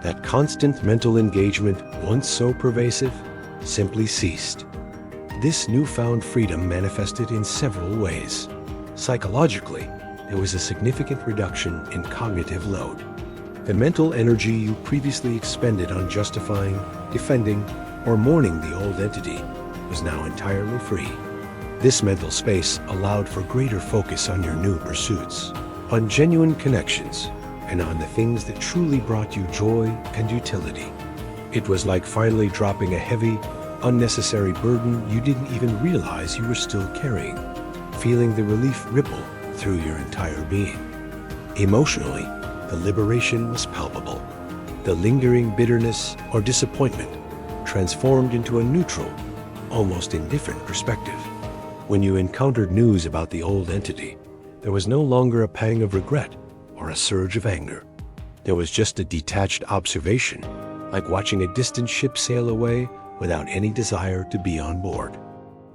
That constant mental engagement, once so pervasive, simply ceased. This newfound freedom manifested in several ways. Psychologically, there was a significant reduction in cognitive load. The mental energy you previously expended on justifying, defending, or mourning the old entity was now entirely free. This mental space allowed for greater focus on your new pursuits, on genuine connections, and on the things that truly brought you joy and utility. It was like finally dropping a heavy, unnecessary burden you didn't even realize you were still carrying, feeling the relief ripple through your entire being. Emotionally, the liberation was palpable. The lingering bitterness or disappointment transformed into a neutral, almost indifferent perspective. When you encountered news about the old entity, there was no longer a pang of regret or a surge of anger. There was just a detached observation, like watching a distant ship sail away without any desire to be on board.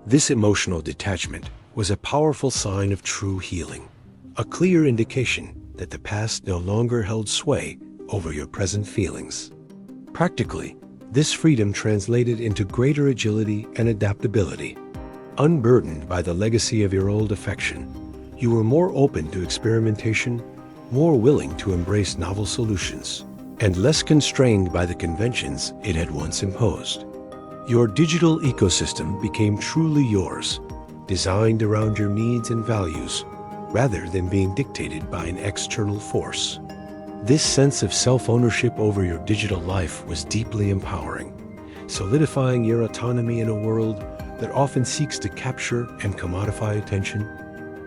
This emotional detachment was a powerful sign of true healing, a clear indication that the past no longer held sway over your present feelings. Practically, this freedom translated into greater agility and adaptability. Unburdened by the legacy of your old affection, you were more open to experimentation, more willing to embrace novel solutions, and less constrained by the conventions it had once imposed. Your digital ecosystem became truly yours, designed around your needs and values, rather than being dictated by an external force. This sense of self-ownership over your digital life was deeply empowering, solidifying your autonomy in a world that often seeks to capture and commodify attention.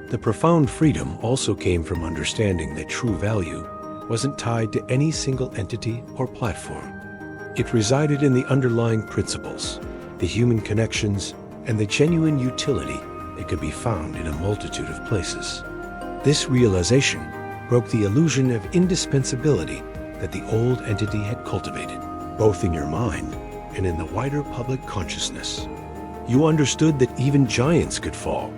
The profound freedom also came from understanding that true value wasn't tied to any single entity or platform. It resided in the underlying principles, the human connections, and the genuine utility that could be found in a multitude of places. This realization broke the illusion of indispensability that the old entity had cultivated, both in your mind and in the wider public consciousness. You understood that even giants could fall,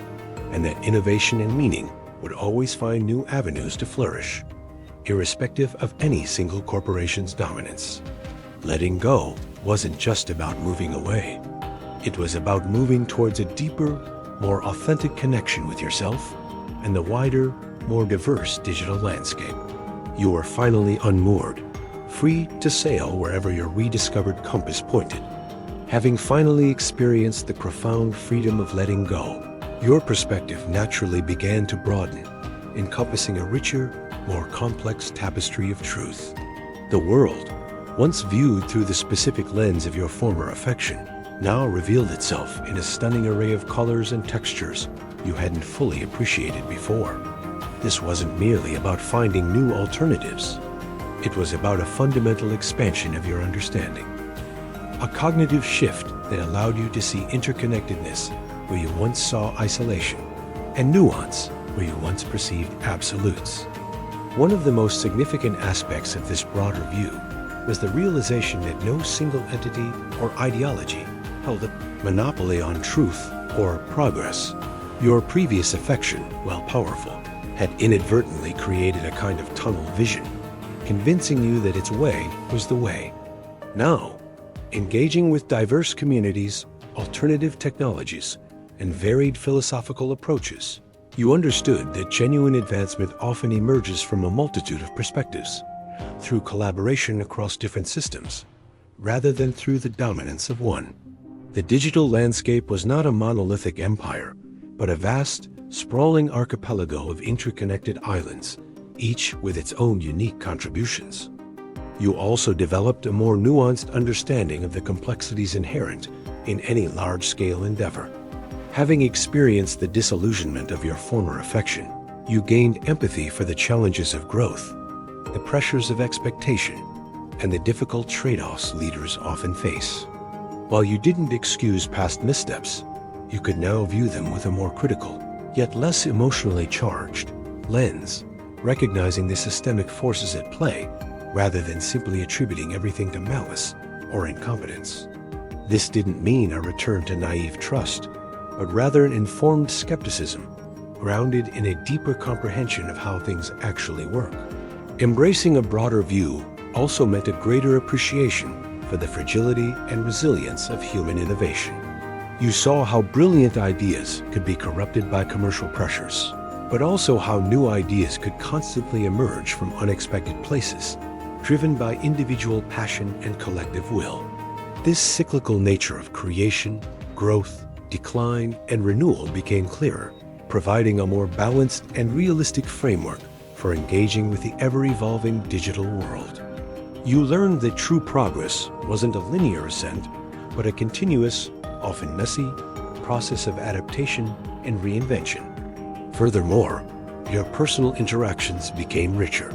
and that innovation and meaning would always find new avenues to flourish, irrespective of any single corporation's dominance. Letting go wasn't just about moving away. It was about moving towards a deeper, more authentic connection with yourself and the wider, more diverse digital landscape. You were finally unmoored, free to sail wherever your rediscovered compass pointed. Having finally experienced the profound freedom of letting go, your perspective naturally began to broaden, encompassing a richer, more complex tapestry of truth. The world, once viewed through the specific lens of your former affection, now revealed itself in a stunning array of colors and textures you hadn't fully appreciated before. This wasn't merely about finding new alternatives. It was about a fundamental expansion of your understanding. A cognitive shift that allowed you to see interconnectedness where you once saw isolation, and nuance where you once perceived absolutes. One of the most significant aspects of this broader view was the realization that no single entity or ideology held a monopoly on truth or progress. Your previous affection, while powerful, had inadvertently created a kind of tunnel vision, convincing you that its way was the way. Now, engaging with diverse communities, alternative technologies, and varied philosophical approaches, you understood that genuine advancement often emerges from a multitude of perspectives, through collaboration across different systems, rather than through the dominance of one. The digital landscape was not a monolithic empire, but a vast, sprawling archipelago of interconnected islands, each with its own unique contributions. You also developed a more nuanced understanding of the complexities inherent in any large-scale endeavor. Having experienced the disillusionment of your former affection, you gained empathy for the challenges of growth, the pressures of expectation, and the difficult trade-offs leaders often face. While you didn't excuse past missteps, you could now view them with a more critical, yet less emotionally charged, lens, recognizing the systemic forces at play rather than simply attributing everything to malice or incompetence. This didn't mean a return to naive trust, but rather an informed skepticism, grounded in a deeper comprehension of how things actually work. Embracing a broader view also meant a greater appreciation for the fragility and resilience of human innovation. You saw how brilliant ideas could be corrupted by commercial pressures, but also how new ideas could constantly emerge from unexpected places, driven by individual passion and collective will. This cyclical nature of creation, growth, decline, and renewal became clearer, providing a more balanced and realistic framework for engaging with the ever-evolving digital world. You learned that true progress wasn't a linear ascent, but a continuous, often messy, process of adaptation and reinvention. Furthermore, your personal interactions became richer.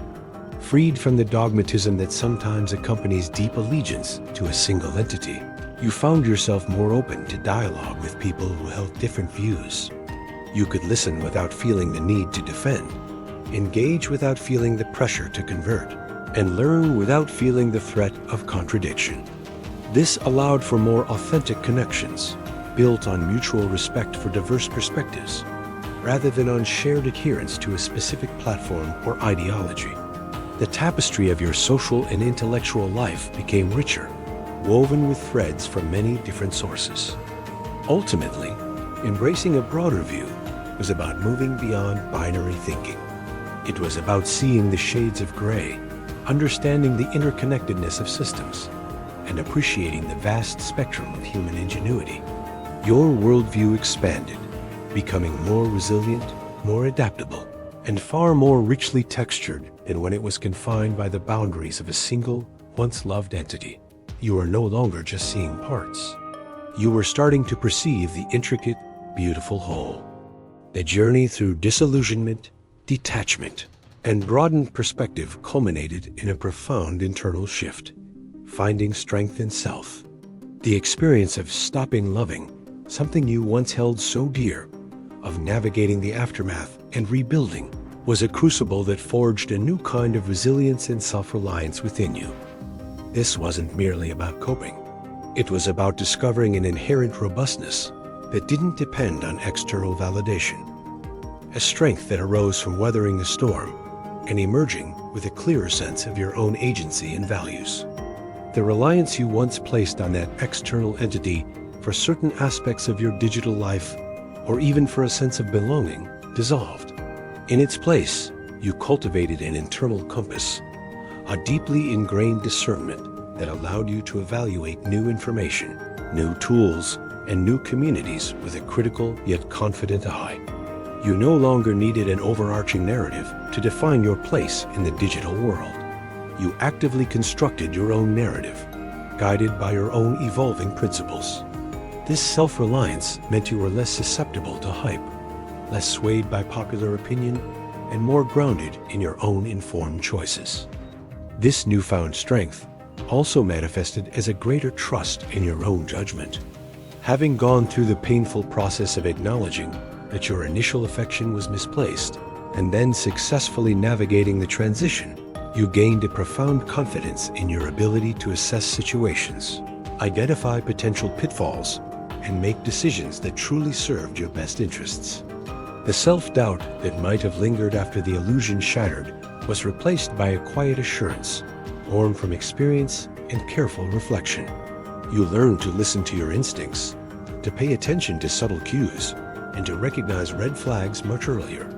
Freed from the dogmatism that sometimes accompanies deep allegiance to a single entity, you found yourself more open to dialogue with people who held different views. You could listen without feeling the need to defend, engage without feeling the pressure to convert, and learn without feeling the threat of contradiction. This allowed for more authentic connections, built on mutual respect for diverse perspectives, rather than on shared adherence to a specific platform or ideology. The tapestry of your social and intellectual life became richer, woven with threads from many different sources. Ultimately, embracing a broader view was about moving beyond binary thinking. It was about seeing the shades of gray, understanding the interconnectedness of systems, and appreciating the vast spectrum of human ingenuity. Your worldview expanded, becoming more resilient, more adaptable, and far more richly textured than when it was confined by the boundaries of a single, once-loved entity. You are no longer just seeing parts. You were starting to perceive the intricate, beautiful whole. The journey through disillusionment, detachment, and broadened perspective culminated in a profound internal shift, finding strength in self. The experience of stopping loving something you once held so dear, of navigating the aftermath and rebuilding, was a crucible that forged a new kind of resilience and self-reliance within you. This wasn't merely about coping. It was about discovering an inherent robustness that didn't depend on external validation, a strength that arose from weathering the storm and emerging with a clearer sense of your own agency and values. The reliance you once placed on that external entity for certain aspects of your digital life, or even for a sense of belonging, dissolved. In its place, you cultivated an internal compass, a deeply ingrained discernment that allowed you to evaluate new information, new tools, and new communities with a critical yet confident eye. You no longer needed an overarching narrative to define your place in the digital world. You actively constructed your own narrative, guided by your own evolving principles. This self-reliance meant you were less susceptible to hype, less swayed by popular opinion, and more grounded in your own informed choices. This newfound strength also manifested as a greater trust in your own judgment. Having gone through the painful process of acknowledging that your initial affection was misplaced, and then successfully navigating the transition, you gained a profound confidence in your ability to assess situations, identify potential pitfalls, and make decisions that truly served your best interests. The self-doubt that might have lingered after the illusion shattered was replaced by a quiet assurance, born from experience and careful reflection. You learned to listen to your instincts, to pay attention to subtle cues, and to recognize red flags much earlier.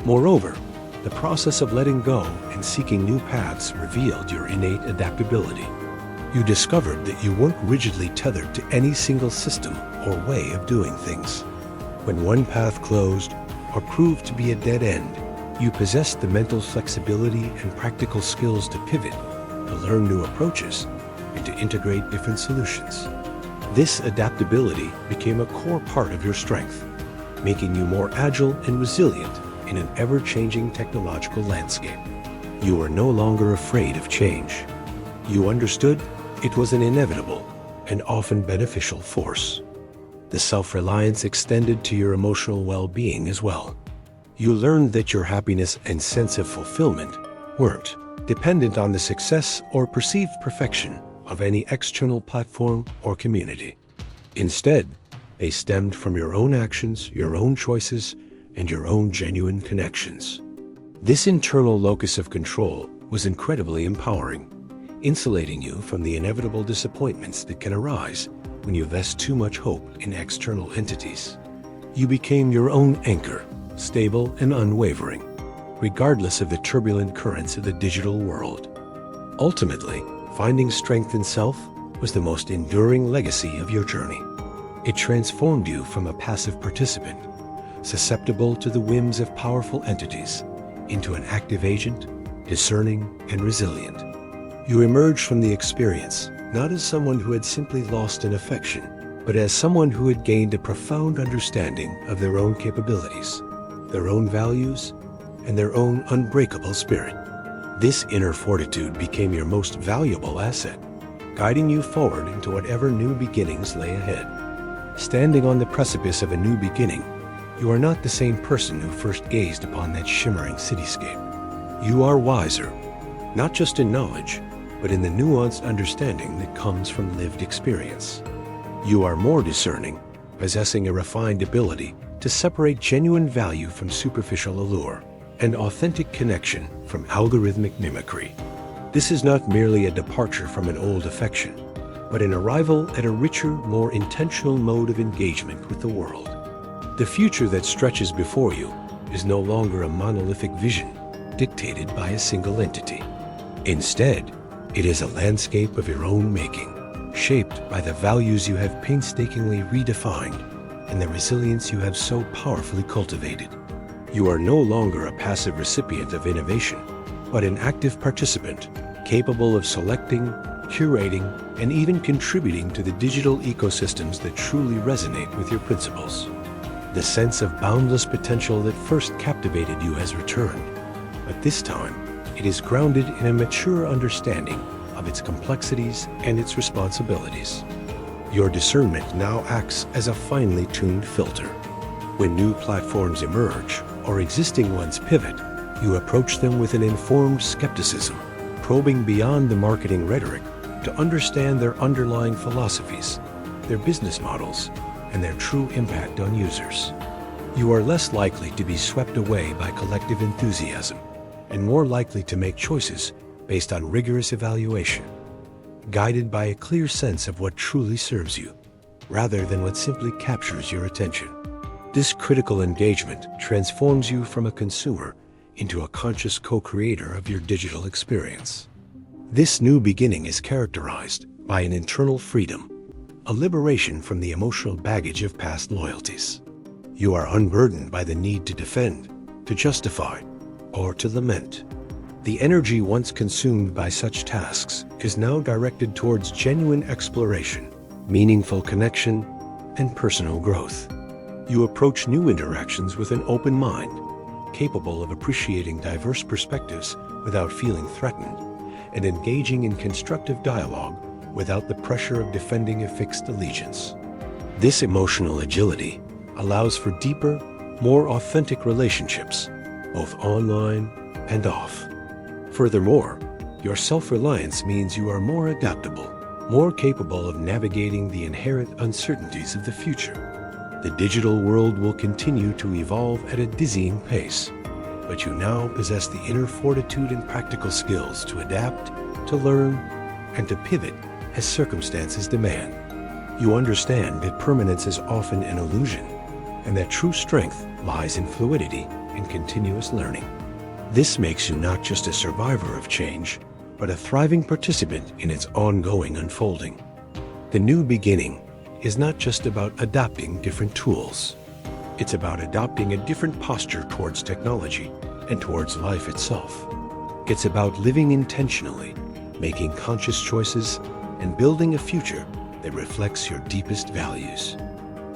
Moreover, the process of letting go and seeking new paths revealed your innate adaptability. You discovered that you weren't rigidly tethered to any single system or way of doing things. When one path closed or proved to be a dead end, you possessed the mental flexibility and practical skills to pivot, to learn new approaches, and to integrate different solutions. This adaptability became a core part of your strength, making you more agile and resilient in an ever-changing technological landscape. You were no longer afraid of change. You understood it was an inevitable and often beneficial force. The self-reliance extended to your emotional well-being as well. You learned that your happiness and sense of fulfillment weren't dependent on the success or perceived perfection of any external platform or community. Instead, they stemmed from your own actions, your own choices, and your own genuine connections. This internal locus of control was incredibly empowering, insulating you from the inevitable disappointments that can arise when you vest too much hope in external entities. You became your own anchor, stable and unwavering, regardless of the turbulent currents of the digital world. Ultimately, finding strength in self was the most enduring legacy of your journey. It transformed you from a passive participant, susceptible to the whims of powerful entities, into an active agent, discerning and resilient. You emerged from the experience not as someone who had simply lost an affection, but as someone who had gained a profound understanding of their own capabilities, their own values, and their own unbreakable spirit. This inner fortitude became your most valuable asset, guiding you forward into whatever new beginnings lay ahead. Standing on the precipice of a new beginning, you are not the same person who first gazed upon that shimmering cityscape. You are wiser, not just in knowledge, but in the nuanced understanding that comes from lived experience. You are more discerning, possessing a refined ability to separate genuine value from superficial allure, and authentic connection from algorithmic mimicry. This is not merely a departure from an old affection, but an arrival at a richer, more intentional mode of engagement with the world. The future that stretches before you is no longer a monolithic vision dictated by a single entity. Instead, it is a landscape of your own making, shaped by the values you have painstakingly redefined and the resilience you have so powerfully cultivated. You are no longer a passive recipient of innovation, but an active participant, capable of selecting, curating, and even contributing to the digital ecosystems that truly resonate with your principles. The sense of boundless potential that first captivated you has returned, but this time it is grounded in a mature understanding of its complexities and its responsibilities. Your discernment now acts as a finely tuned filter. When new platforms emerge or existing ones pivot, you approach them with an informed skepticism, probing beyond the marketing rhetoric to understand their underlying philosophies, their business models, and their true impact on users. You are less likely to be swept away by collective enthusiasm and more likely to make choices based on rigorous evaluation, guided by a clear sense of what truly serves you, rather than what simply captures your attention. This critical engagement transforms you from a consumer into a conscious co-creator of your digital experience. This new beginning is characterized by an internal freedom, a liberation from the emotional baggage of past loyalties. You are unburdened by the need to defend, to justify, or to lament. The energy once consumed by such tasks is now directed towards genuine exploration, meaningful connection, and personal growth. You approach new interactions with an open mind, capable of appreciating diverse perspectives without feeling threatened, and engaging in constructive dialogue without the pressure of defending a fixed allegiance. This emotional agility allows for deeper, more authentic relationships, both online and off. Furthermore, your self-reliance means you are more adaptable, more capable of navigating the inherent uncertainties of the future. The digital world will continue to evolve at a dizzying pace, but you now possess the inner fortitude and practical skills to adapt, to learn, and to pivot as circumstances demand. You understand that permanence is often an illusion, and that true strength lies in fluidity and continuous learning. This makes you not just a survivor of change, but a thriving participant in its ongoing unfolding. The new beginning is not just about adopting different tools. It's about adopting a different posture towards technology and towards life itself. It's about living intentionally, making conscious choices, and building a future that reflects your deepest values.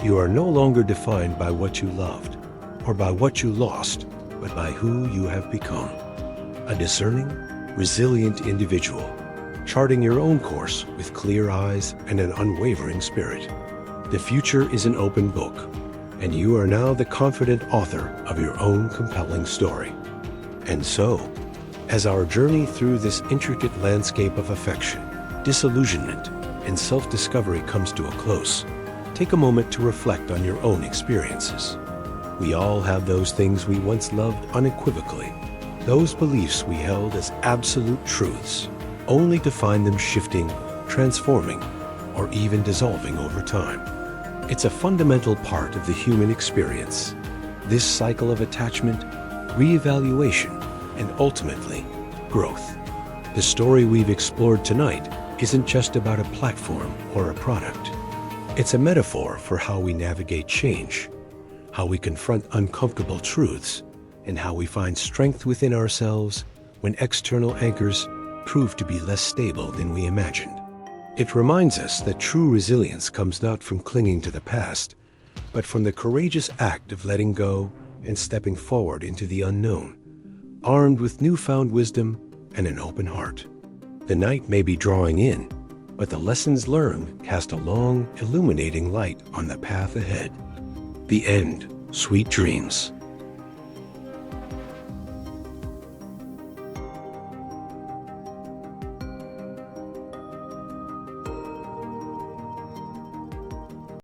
You are no longer defined by what you loved or by what you lost, but by who you have become. A discerning, resilient individual, charting your own course with clear eyes and an unwavering spirit. The future is an open book, and you are now the confident author of your own compelling story. And so, as our journey through this intricate landscape of affection disillusionment, and self-discovery comes to a close, take a moment to reflect on your own experiences. We all have those things we once loved unequivocally, those beliefs we held as absolute truths, only to find them shifting, transforming, or even dissolving over time. It's a fundamental part of the human experience. This cycle of attachment, reevaluation, and ultimately, growth. The story we've explored tonight isn't just about a platform or a product. It's a metaphor for how we navigate change, how we confront uncomfortable truths, and how we find strength within ourselves when external anchors prove to be less stable than we imagined. It reminds us that true resilience comes not from clinging to the past, but from the courageous act of letting go and stepping forward into the unknown, armed with newfound wisdom and an open heart. The night may be drawing in, but the lessons learned cast a long, illuminating light on the path ahead. The end. Sweet dreams.